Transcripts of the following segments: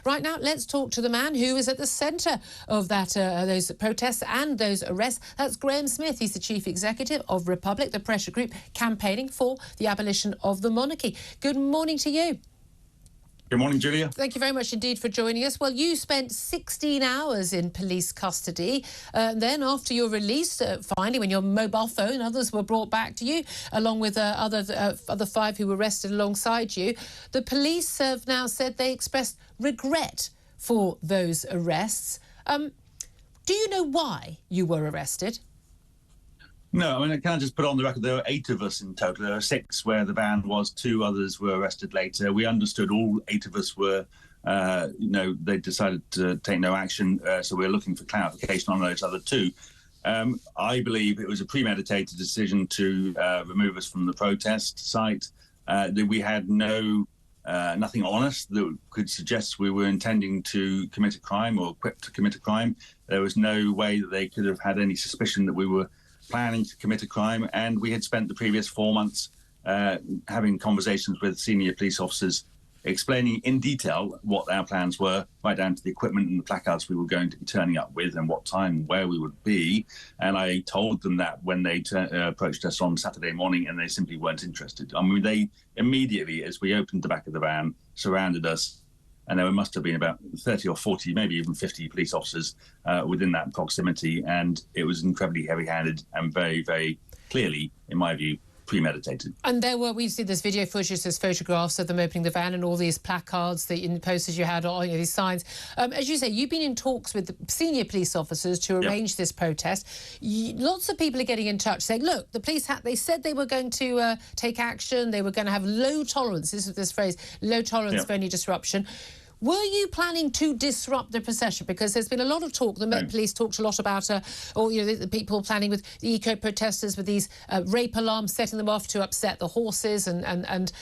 Right now, let's talk to the man who is at the centre of that those protests and those arrests. That's Graham Smith. He's the Chief Executive of Republic, the pressure group campaigning for the abolition of the monarchy. Good morning to you. Good morning, Julia. Thank you very much indeed for joining us. Well, you spent 16 hours in police custody. Then after your release, finally, when your mobile phone and others were brought back to you, along with other 5 who were arrested alongside you, the police have now said they expressed regret for those arrests. Do you know why you were arrested? No, I mean, I can't just put on the record there were 8 of us in total. There were 6 where the ban was, 2 others were arrested later. We understood all 8 of us were, they decided to take no action, so we're looking for clarification on those other 2. I believe it was a premeditated decision to remove us from the protest site. That we had nothing on us that could suggest we were intending to commit a crime or equipped to commit a crime. There was no way that they could have had any suspicion that we were planning to commit a crime, and we had spent the previous 4 months having conversations with senior police officers explaining in detail what our plans were, right down to the equipment and the placards we were going to be turning up with and what time and where we would be. And I told them that when they approached us on Saturday morning, and they simply weren't interested. I mean, they immediately, as we opened the back of the van, surrounded us, and there must have been about 30 or 40, maybe even 50 police officers within that proximity. And it was incredibly heavy-handed and very, very clearly, in my view, premeditated. And we've seen this video footage, there's photographs of them opening the van and all these placards, the posters you had, all these signs. As you say, you've been in talks with the senior police officers to arrange this protest. Lots of people are getting in touch saying, look, the police they said they were going to take action, they were going to have low tolerance, this phrase, low tolerance for any disruption. Were you planning to disrupt the procession? Because there's been a lot of talk. The Met Police talked a lot about, the people planning with the eco-protesters with these rape alarms, setting them off to upset the horses, and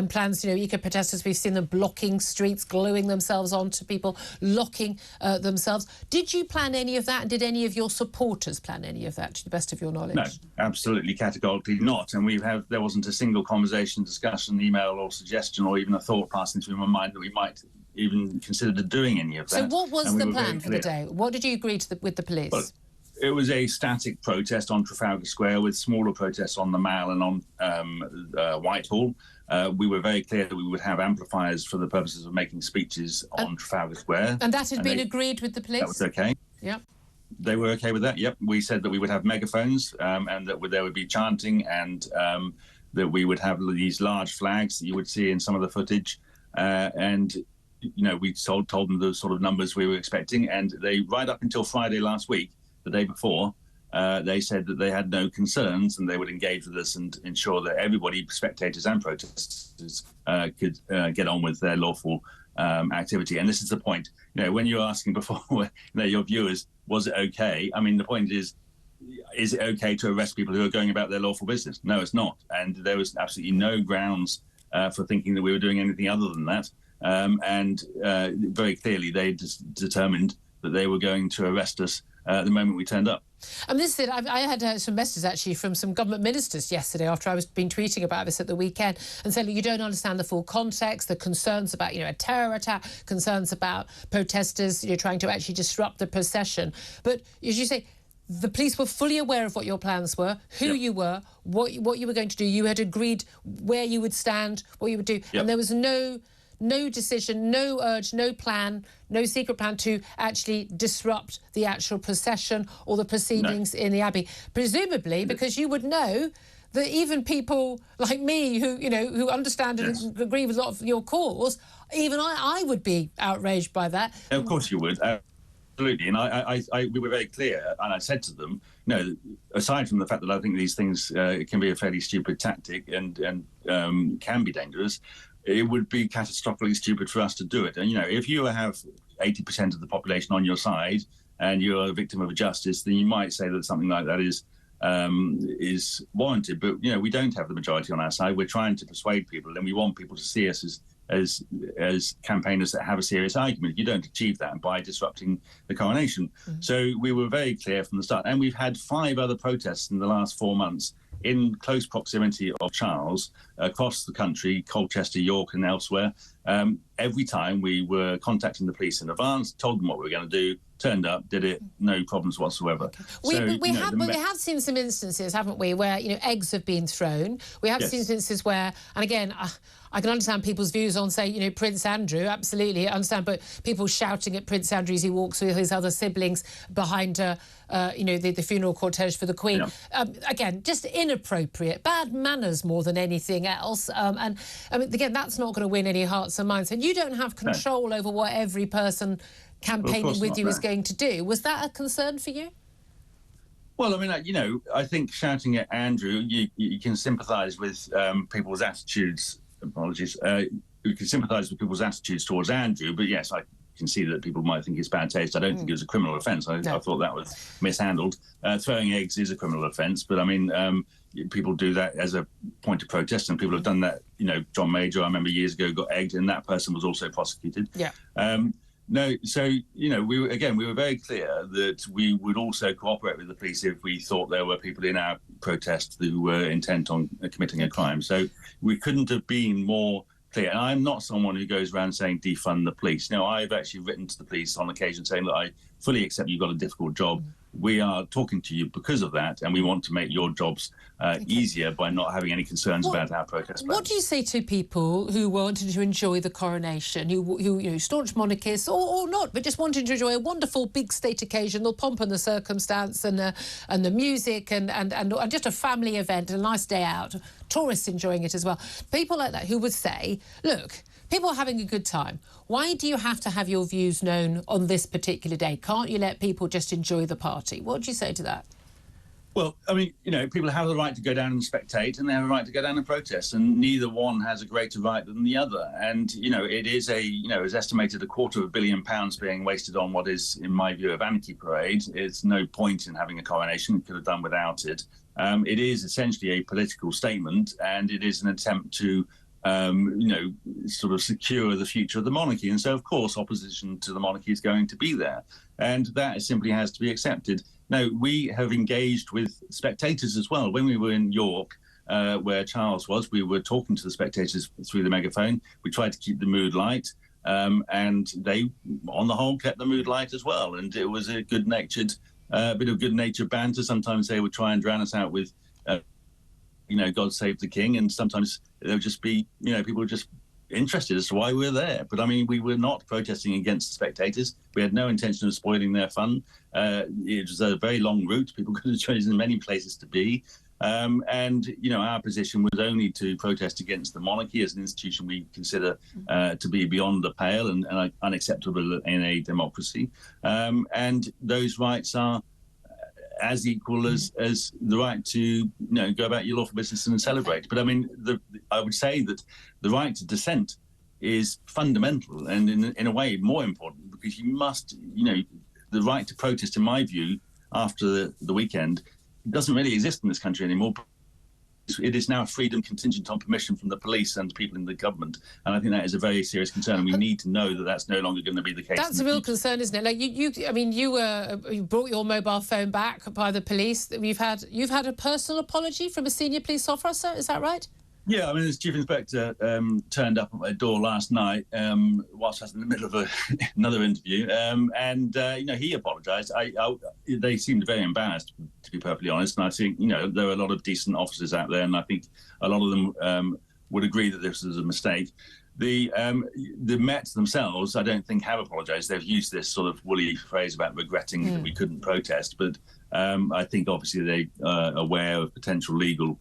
plans. Eco-protesters, we've seen them blocking streets, gluing themselves onto people, locking themselves. Did you plan any of that? And did any of your supporters plan any of that, to the best of your knowledge? No, absolutely, categorically not. And there wasn't a single conversation, discussion, email, or suggestion, or even a thought passing through my mind that we might even considered doing any of that. So what was the plan for the day? What did you agree with the police? Well, it was a static protest on Trafalgar Square with smaller protests on the Mall and on Whitehall. We were very clear that we would have amplifiers for the purposes of making speeches on Trafalgar Square. And that had been agreed with the police? That was okay. Yeah. They were okay with that, yep. We said that we would have megaphones and that there would be chanting, and that we would have these large flags that you would see in some of the footage. We told them the sort of numbers we were expecting, and they, right up until Friday last week, the day before, they said that they had no concerns and they would engage with us and ensure that everybody, spectators and protesters, could get on with their lawful activity. And this is the point. When you're asking before your viewers, was it okay? I mean, the point is it okay to arrest people who are going about their lawful business? No, it's not. And there was absolutely no grounds for thinking that we were doing anything other than that. Very clearly they determined that they were going to arrest us the moment we turned up. And this is it. I had some messages actually from some government ministers yesterday after I was been tweeting about this at the weekend, and saying, you don't understand the full context, the concerns about a terror attack, concerns about protesters trying to actually disrupt the procession. But as you say, the police were fully aware of what your plans were, who you were, what you were going to do. You had agreed where you would stand, what you would do, and there was no decision, no urge, no plan, no secret plan to actually disrupt the actual procession or the proceedings in the Abbey. Presumably, because you would know that even people like me who understand and agree with a lot of your cause, even I would be outraged by that. Of course you would. Absolutely. And we were very clear, and I said to them, aside from the fact that I think these things can be a fairly stupid tactic and can be dangerous, it would be catastrophically stupid for us to do it. And, if you have 80% of the population on your side and you're a victim of justice, then you might say that something like that is warranted. But, we don't have the majority on our side. We're trying to persuade people, and we want people to see us as campaigners that have a serious argument. You don't achieve that by disrupting the coronation. So we were very clear from the start. And we've had 5 other protests in the last 4 months in close proximity of Charles across the country, Colchester, York and elsewhere, every time we were contacting the police in advance, told them what we were going to do, turned up, did it, no problems whatsoever. Okay. We have seen some instances, haven't we, where eggs have been thrown. We have seen instances where, and again, I can understand people's views on, say, Prince Andrew, absolutely understand, but people shouting at Prince Andrew as he walks with his other siblings behind, the funeral cortege for the Queen. Yeah. Again, just inappropriate, bad manners more than anything else. And I mean, again, that's not going to win any hearts and minds. And you don't have control over what every person campaigning with you is going to do. Was that a concern for you? Well, I mean, I think shouting at Andrew, you can sympathise with people's attitudes. Apologies. You can sympathise with people's attitudes towards Andrew, but yes, I can see that people might think it's bad taste. I don't think it was a criminal offence. I thought that was mishandled. Throwing eggs is a criminal offence, but I mean, people do that as a point of protest, and people have done that. John Major, I remember years ago, got egged, and that person was also prosecuted. Yeah. No, so, we were very clear that we would also cooperate with the police if we thought there were people in our protest who were intent on committing a crime. So we couldn't have been more clear. And I'm not someone who goes around saying defund the police. No, I've actually written to the police on occasion saying, look, I fully accept you've got a difficult job. We are talking to you because of that, and we want to make your jobs easier by not having any concerns about our protest plans. What do you say to people who wanted to enjoy the coronation, who staunch monarchists or not, but just wanted to enjoy a wonderful big state occasion, the pomp and the circumstance and the music and just a family event, a nice day out, tourists enjoying it as well? People like that who would say, look, people are having a good time. Why do you have to have your views known on this particular day? Can't you let people just enjoy the party? What would you say to that? Well, I mean, people have the right to go down and spectate, and they have a right to go down and protest, and neither one has a greater right than the other. And, it is it's estimated £250 million being wasted on what is, in my view, a vanity parade. It's no point in having a coronation. It could have done without it. It is essentially a political statement, and it is an attempt to sort of secure the future of the monarchy. And so, of course, opposition to the monarchy is going to be there. And that simply has to be accepted. Now, we have engaged with spectators as well. When we were in York, where Charles was, we were talking to the spectators through the megaphone. We tried to keep the mood light. And they, on the whole, kept the mood light as well. And it was a good-natured, bit of good-natured banter. Sometimes they would try and drown us out with God Save the King, and sometimes there would just be, people were just interested as to why we're there. But I mean, we were not protesting against the spectators. We had no intention of spoiling their fun. It was a very long route. People could have chosen many places to be. And our position was only to protest against the monarchy as an institution we consider to be beyond the pale and unacceptable in a democracy. And those rights are as equal as the right to go about your lawful business and celebrate. But I mean, I would say that the right to dissent is fundamental and in a way more important, because you must, the right to protest, in my view, after the weekend, doesn't really exist in this country anymore. It is now a freedom contingent on permission from the police and people in the government, and I think that is a very serious concern. And we need to know that that's no longer going to be the case. That's a real concern, isn't it? Like you brought your mobile phone back by the police. You've had a personal apology from a senior police officer. Is that right? Yeah, I mean, the chief inspector turned up at my door last night whilst I was in the middle of another interview, and he apologised. They seemed very embarrassed, to be perfectly honest. And I think there are a lot of decent officers out there, and I think a lot of them would agree that this was a mistake. The Met themselves, I don't think, have apologised. They've used this sort of woolly phrase about regretting that we couldn't protest, but I think obviously they are aware of potential legal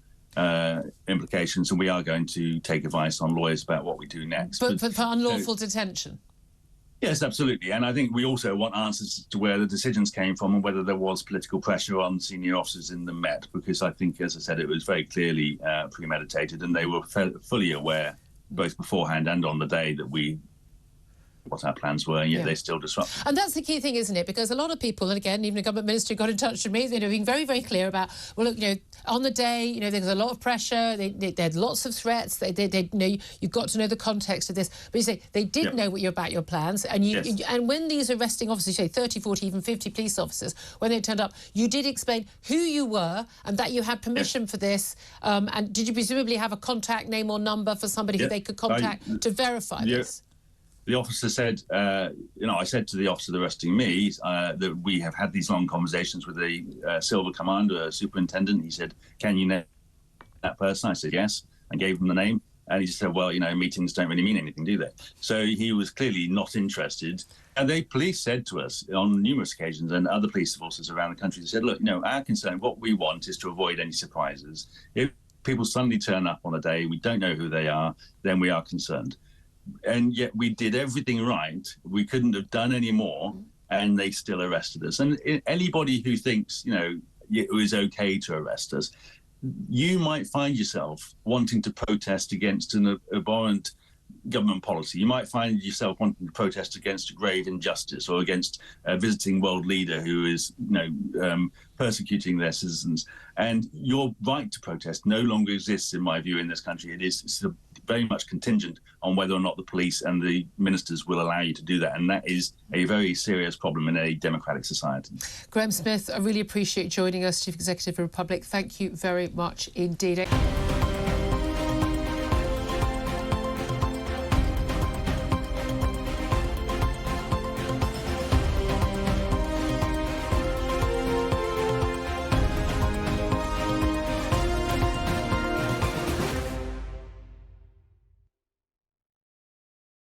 implications, and we are going to take advice on lawyers about what we do next. But for unlawful detention? Yes, absolutely. And I think we also want answers to where the decisions came from and whether there was political pressure on senior officers in the Met, because I think, as I said, it was very clearly premeditated, and they were fully aware, both beforehand and on the day, that we what our plans were, and yet they still disrupt. And that's the key thing, isn't it? Because a lot of people, and again, even a government minister got in touch with me, being very, very clear about, well, look, on the day, there was a lot of pressure. They had lots of threats. You got to know the context of this. But you say they did know what you're about your plans, and and when these arresting officers, say 30, 40, even 50 police officers, when they turned up, you did explain who you were and that you had permission for this. And did you presumably have a contact name or number for somebody who they could contact to verify this? The officer said, I said to the officer arresting me that we have had these long conversations with the Silver Commander, superintendent. He said, can you name that person? I said, yes. I gave him the name. And he just said, well, meetings don't really mean anything, do they? So he was clearly not interested. And the police said to us on numerous occasions, and other police forces around the country, they said, look, our concern, what we want is to avoid any surprises. If people suddenly turn up on a day, we don't know who they are, then we are concerned. And yet we did everything right. We couldn't have done any more, and they still arrested us. And anybody who thinks, it was okay to arrest us, you might find yourself wanting to protest against an abhorrent government policy. You might find yourself wanting to protest against a grave injustice or against a visiting world leader who is, persecuting their citizens. And your right to protest no longer exists, in my view, in this country. It's very much contingent on whether or not the police and the ministers will allow you to do that. And that is a very serious problem in a democratic society. Graham Smith, I really appreciate joining us, Chief Executive of the Republic. Thank you very much indeed.